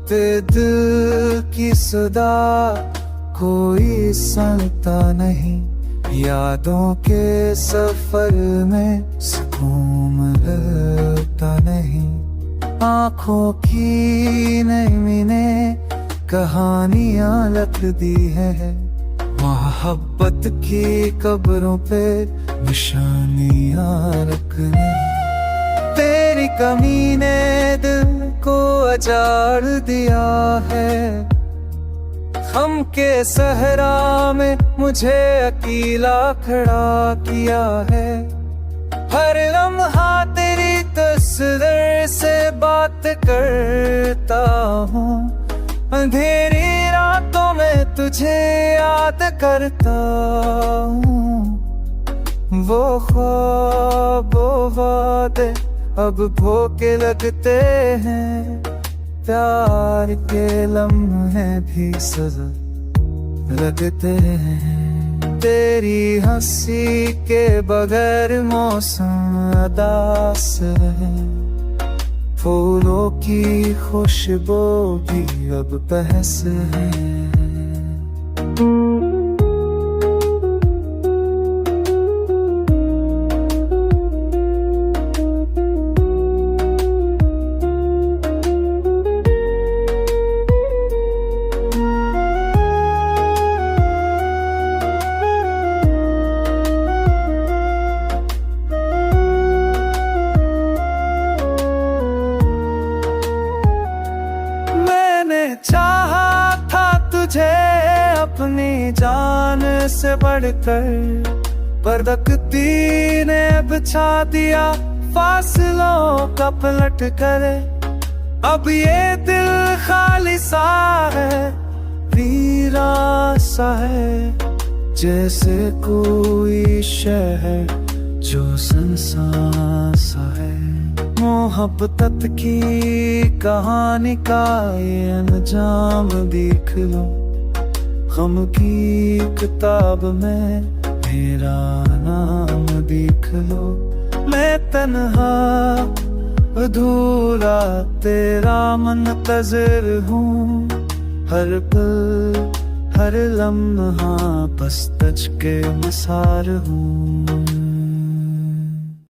होते दिल की सदा कोई सुनता नहीं, यादों के सफर में सुकून मिलता नहीं। आँखों की नमी ने कहानियाँ लिख दी है, मोहब्बत की कब्रों पे निशानियाँ रखने। तेरी कमी ने दिल को अजाड़ दिया है, हम के सहरा में मुझे अकेला खड़ा किया है। हर लम्हा तेरी तस्वीर से बात करता हूँ, अंधेरी रातों में तुझे याद करता हूँ। वो ख्वाब वो वादे अब धोखे लगते हैं, प्यार के लम्हे भी सजा लगते हैं। तेरी हंसी के बगैर मौसम उदास है, फूलों की खुशबू भी अब बहस है। चाहा था तुझे अपनी जान से बढ़कर, पर दकती ने बिछा दिया फासलों का पलट कर। अब ये दिल खाली सा है, वीरान सा है, जैसे कोई शहर जो सुनसान सा है। मोहब्बत की कहानी का ये अंजाम देख लो, गम की किताब में मेरा नाम देख लो। मैं तन्हा अधूरा तेरा मुंतज़िर हूँ, हर पल हर लम्हा बस तुझ के मसार हूँ।